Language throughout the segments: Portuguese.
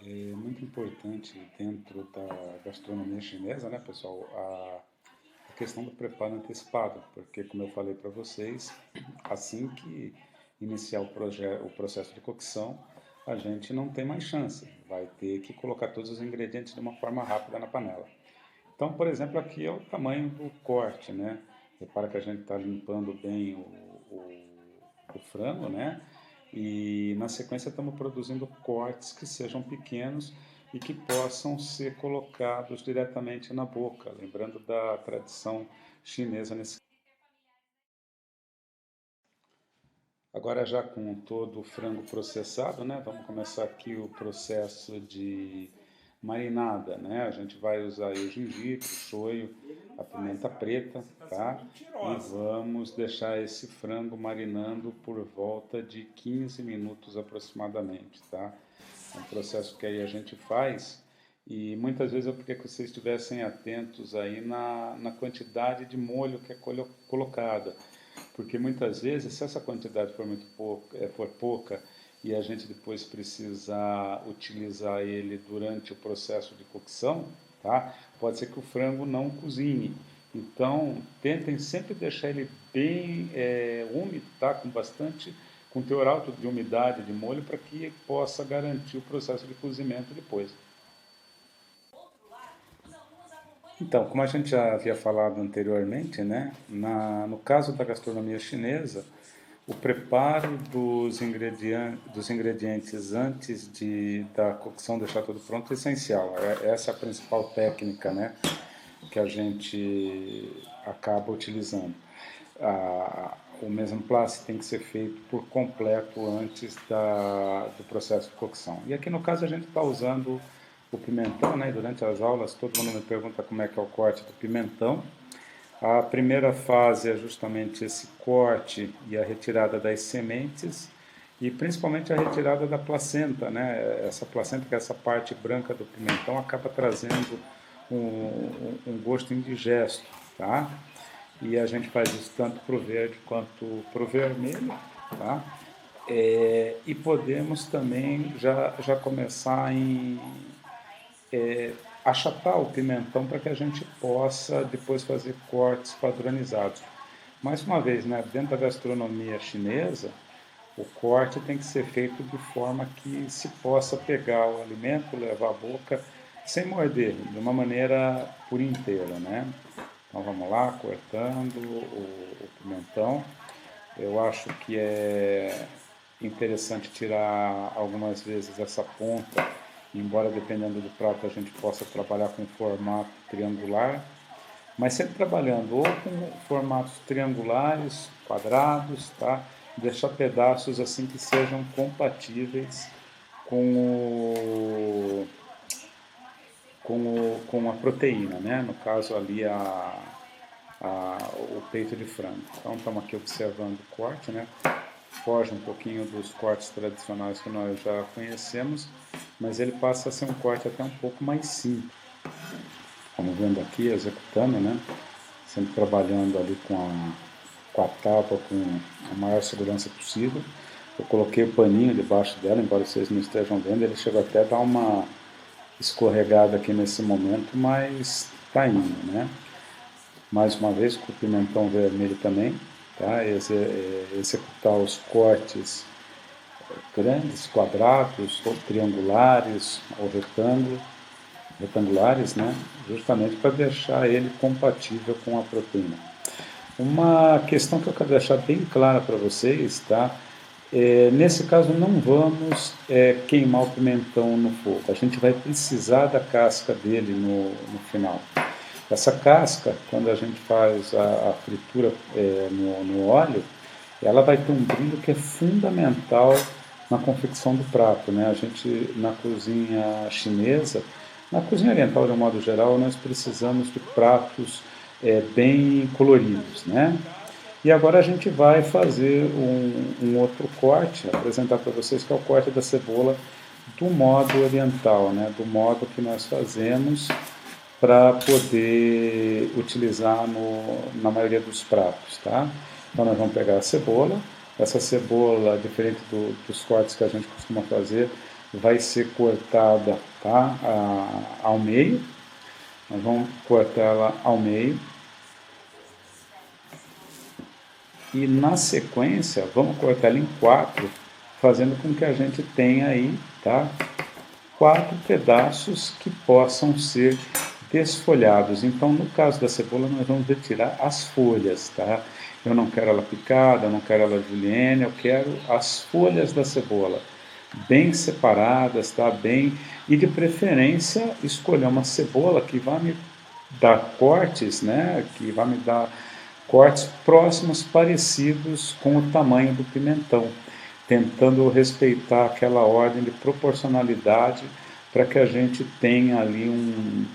É muito importante dentro da gastronomia chinesa, né, pessoal, a questão do preparo antecipado, porque, como eu falei para vocês, assim que iniciar o processo de cocção, a gente não tem mais chance, vai ter que colocar todos os ingredientes de uma forma rápida na panela. Então, por exemplo, aqui é o tamanho do corte, né? Repara que a gente está limpando bem o frango, né? E na sequência estamos produzindo cortes que sejam pequenos e que possam ser colocados diretamente na boca, lembrando da tradição chinesa nesse. Agora já com todo o frango processado, né? Vamos começar aqui o processo de marinada, né? A gente vai usar aí o gengibre, o shoyu, a pimenta preta, tá? E vamos deixar esse frango marinando por volta de 15 minutos aproximadamente, tá? É um processo que aí a gente faz e muitas vezes eu queria que vocês estivessem atentos aí na quantidade de molho que é colocada, porque muitas vezes, se essa quantidade for muito pouca, for pouca e a gente depois precisar utilizar ele durante o processo de cocção, tá? Pode ser que o frango não cozinhe. Então, tentem sempre deixar ele bem úmido, tá? Com teor alto de umidade de molho, para que possa garantir o processo de cozimento depois. Então, como a gente já havia falado anteriormente, né, no caso da gastronomia chinesa, o preparo dos ingredientes antes da cocção deixar tudo pronto é essencial. Essa é a principal técnica, né, que a gente acaba utilizando. O mesmo place tem que ser feito por completo antes do processo de cocção. E aqui no caso a gente está usando o pimentão, né? Durante as aulas todo mundo me pergunta como é que é o corte do pimentão. A primeira fase é justamente esse corte e a retirada das sementes e principalmente a retirada da placenta, né? Essa placenta, que é essa parte branca do pimentão, acaba trazendo um gosto indigesto, tá? E a gente faz isso tanto para o verde quanto para o vermelho, tá? E podemos também já começar em achatar o pimentão para que a gente possa depois fazer cortes padronizados. Mais uma vez, né, dentro da gastronomia chinesa, o corte tem que ser feito de forma que se possa pegar o alimento, levar à boca, sem morder, de uma maneira por inteira, né? Então vamos lá, cortando o pimentão. Eu acho que é interessante tirar algumas vezes essa ponta, embora dependendo do prato a gente possa trabalhar com formato triangular, mas sempre trabalhando ou com formatos triangulares, quadrados, tá? Deixar pedaços assim que sejam compatíveis com com a proteína, né? No caso ali o peito de frango. Então estamos aqui observando o corte, né? Foge um pouquinho dos cortes tradicionais que nós já conhecemos, mas ele passa a ser um corte até um pouco mais simples. Como vendo aqui, executando, né? Sempre trabalhando ali com a tapa com a maior segurança possível. Eu coloquei o paninho debaixo dela, embora vocês não estejam vendo, ele chegou até a dar uma escorregada aqui nesse momento, mas tá indo, né? Mais uma vez com o pimentão vermelho também, tá? Executar os cortes grandes, quadrados, ou triangulares, ou retangulares, né? Justamente para deixar ele compatível com a proteína. Uma questão que eu quero deixar bem clara para vocês, tá? Nesse caso não vamos queimar o pimentão no fogo, a gente vai precisar da casca dele no final. Essa casca, quando a gente faz a fritura no óleo, ela vai ter um brilho que é fundamental na confecção do prato, né? A gente, na cozinha chinesa, na cozinha oriental de um modo geral, nós precisamos de pratos bem coloridos, né? E agora a gente vai fazer um outro corte, apresentar para vocês que é o corte da cebola do modo oriental, né? Do modo que nós fazemos para poder utilizar na maioria dos pratos, tá? Então nós vamos pegar a cebola, essa cebola, diferente dos cortes que a gente costuma fazer, vai ser cortada, tá, ao meio. Nós vamos cortar ela ao meio. E na sequência, vamos cortar ela em 4, fazendo com que a gente tenha aí, tá, 4 pedaços que possam ser desfolhados. Então, no caso da cebola, nós vamos retirar as folhas, tá? Eu não quero ela picada, eu não quero ela julienne, eu quero as folhas da cebola bem separadas, tá? Bem, e de preferência escolher uma cebola que vai me dar cortes, né? Que vai me dar cortes próximos, parecidos com o tamanho do pimentão, tentando respeitar aquela ordem de proporcionalidade para que a gente tenha ali um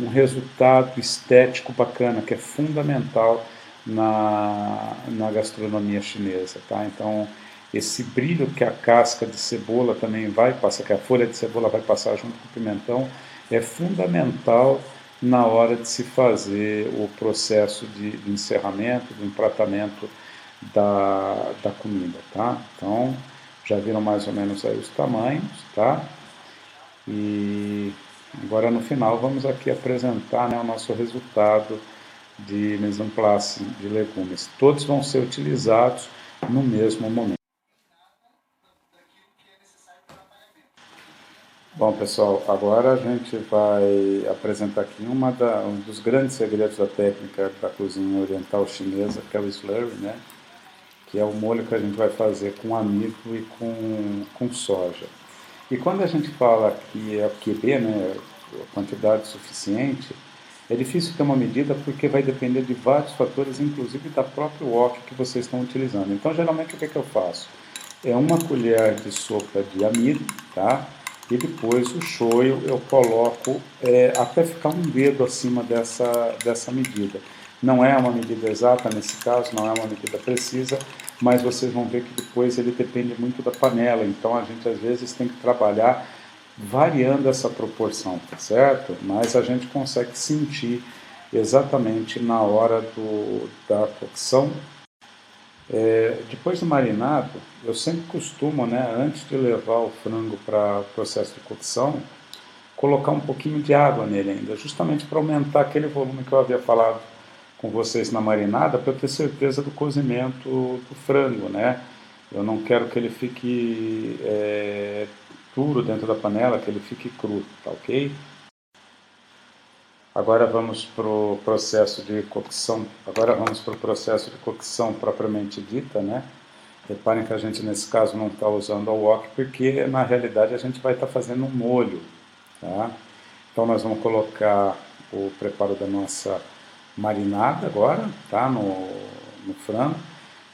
resultado estético bacana, que é fundamental na gastronomia chinesa, tá? Então, esse brilho que a casca de cebola também vai passar, que a folha de cebola vai passar junto com o pimentão, é fundamental na hora de se fazer o processo de encerramento, do empratamento da comida, tá? Então, já viram mais ou menos aí os tamanhos, tá? E agora no final vamos aqui apresentar, né, o nosso resultado de mise en place de legumes. Todos vão ser utilizados no mesmo momento. Bom, pessoal, agora a gente vai apresentar aqui um dos grandes segredos da técnica da cozinha oriental chinesa, que é o slurry, né? Que é o molho que a gente vai fazer com amido e com soja. E quando a gente fala que é o QB, né, a quantidade suficiente, é difícil ter uma medida porque vai depender de vários fatores, inclusive da própria wok que vocês estão utilizando. Então, geralmente, o que eu faço? É uma colher de sopa de amido, tá? E depois o shoyu eu coloco até ficar um dedo acima dessa medida. Não é uma medida exata nesse caso, não é uma medida precisa, mas vocês vão ver que depois ele depende muito da panela, então a gente às vezes tem que trabalhar variando essa proporção, tá certo? Mas a gente consegue sentir exatamente na hora da cocção. Depois do marinado, eu sempre costumo, né, antes de levar o frango para o processo de cocção, colocar um pouquinho de água nele ainda, justamente para aumentar aquele volume que eu havia falado com vocês na marinada, para eu ter certeza do cozimento do frango, né? Eu não quero que ele fique duro dentro da panela, que ele fique cru, tá ok? Agora vamos para o processo de cocção. Agora vamos para o processo de cocção propriamente dita, né? Reparem que a gente nesse caso não está usando a wok porque na realidade a gente vai estar fazendo um molho, tá? Então nós vamos colocar o preparo da nossa marinada agora, tá? No frango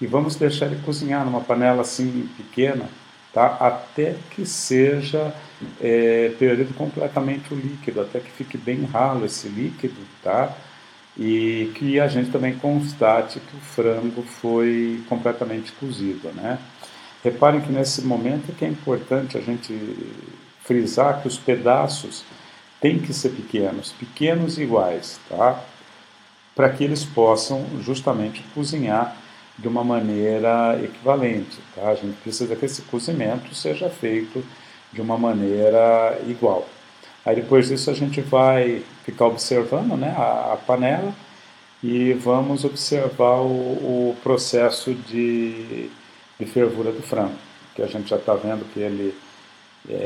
e vamos deixar ele cozinhar numa panela assim pequena, tá? Até que seja perdido completamente o líquido, até que fique bem ralo esse líquido, tá? E que a gente também constate que o frango foi completamente cozido, né? Reparem que nesse momento que é importante a gente frisar que os pedaços têm que ser pequenos, pequenos iguais, tá? Para que eles possam justamente cozinhar de uma maneira equivalente, tá? A gente precisa que esse cozimento seja feito de uma maneira igual. Aí depois disso a gente vai ficar observando, né, a panela e vamos observar o processo de fervura do frango, que a gente já está vendo que ele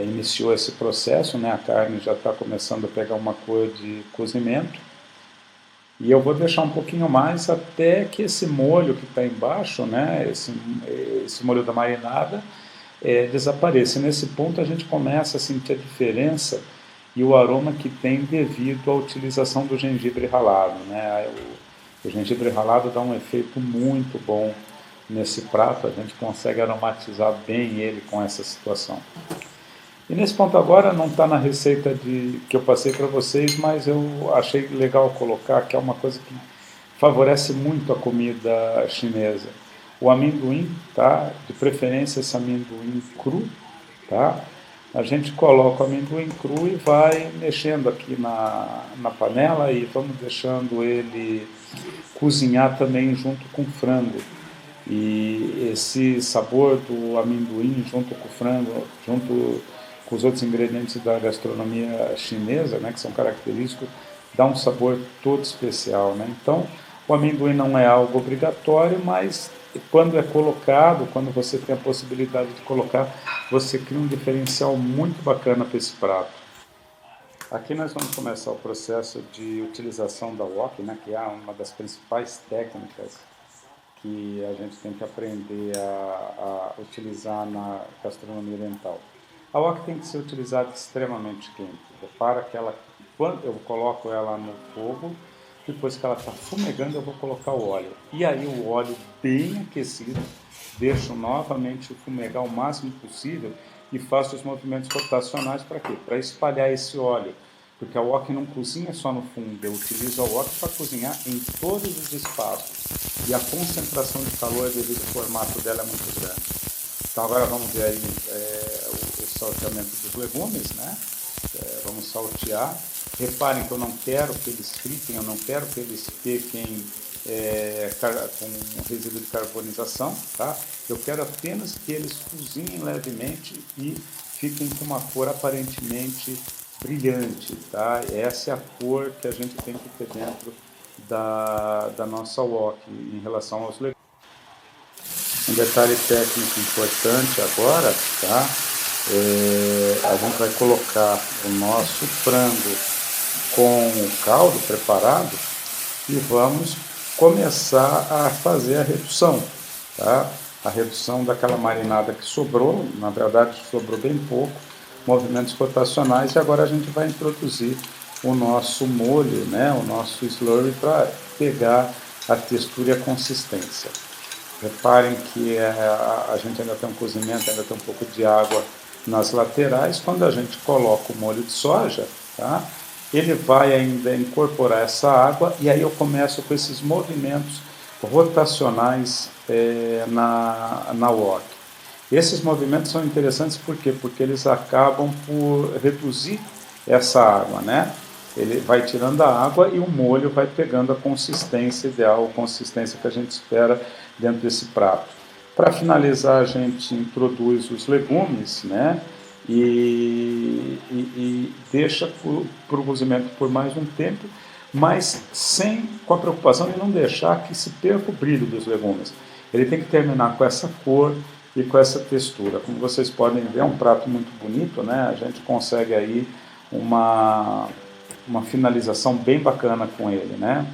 iniciou esse processo, né, a carne já está começando a pegar uma cor de cozimento. E eu vou deixar um pouquinho mais até que esse molho que está embaixo, né, esse molho da marinada, desapareça. E nesse ponto a gente começa a sentir a diferença e o aroma que tem devido à utilização do gengibre ralado, né? O gengibre ralado dá um efeito muito bom nesse prato, a gente consegue aromatizar bem ele com essa situação. E nesse ponto agora não está na receita que eu passei para vocês, mas eu achei legal colocar que é uma coisa que favorece muito a comida chinesa. O amendoim, tá? De preferência esse amendoim cru, tá? A gente coloca o amendoim cru e vai mexendo aqui na panela e vamos deixando ele cozinhar também junto com o frango. E esse sabor do amendoim junto com o frango, junto com os outros ingredientes da gastronomia chinesa, né, que são característicos, dá um sabor todo especial, né? Então, o amendoim não é algo obrigatório, mas quando é colocado, quando você tem a possibilidade de colocar, você cria um diferencial muito bacana para esse prato. Aqui nós vamos começar o processo de utilização da wok, né, que é uma das principais técnicas que a gente tem que aprender a utilizar na gastronomia oriental. A wok tem que ser utilizada extremamente quente. Repara que ela, quando eu coloco ela no fogo, depois que ela está fumegando, eu vou colocar o óleo. E aí o óleo bem aquecido, deixo novamente fumegar o máximo possível e faço os movimentos rotacionais para quê? Para espalhar esse óleo. Porque a wok não cozinha só no fundo, eu utilizo a wok para cozinhar em todos os espaços. E a concentração de calor devido ao formato dela é muito grande. Então agora vamos ver aí o salteamento dos legumes, né? Vamos saltear. Reparem que eu não quero que eles fritem, eu não quero que eles fiquem com resíduo de carbonização, tá? Eu quero apenas que eles cozinhem levemente e fiquem com uma cor aparentemente brilhante, tá? Essa é a cor que a gente tem que ter dentro da nossa wok em relação aos legumes. Um detalhe técnico importante agora, tá? A gente vai colocar o nosso frango com o caldo preparado e vamos começar a fazer a redução, tá? A redução daquela marinada que sobrou, na verdade sobrou bem pouco, movimentos rotacionais, e agora a gente vai introduzir o nosso molho, né? O nosso slurry para pegar a textura e a consistência. Reparem que a gente ainda tem um cozimento, ainda tem um pouco de água nas laterais. Quando a gente coloca o molho de soja, tá? Ele vai ainda incorporar essa água e aí eu começo com esses movimentos rotacionais na wok. Esses movimentos são interessantes por quê? Porque eles acabam por reduzir essa água, né? Ele vai tirando a água e o molho vai pegando a consistência ideal, a consistência que a gente espera dentro desse prato. Para finalizar, a gente introduz os legumes, né? E deixa para o cozimento por mais um tempo, mas com a preocupação de não deixar que se perca o brilho dos legumes. Ele tem que terminar com essa cor e com essa textura. Como vocês podem ver, é um prato muito bonito, né? A gente consegue aí uma finalização bem bacana com ele, né?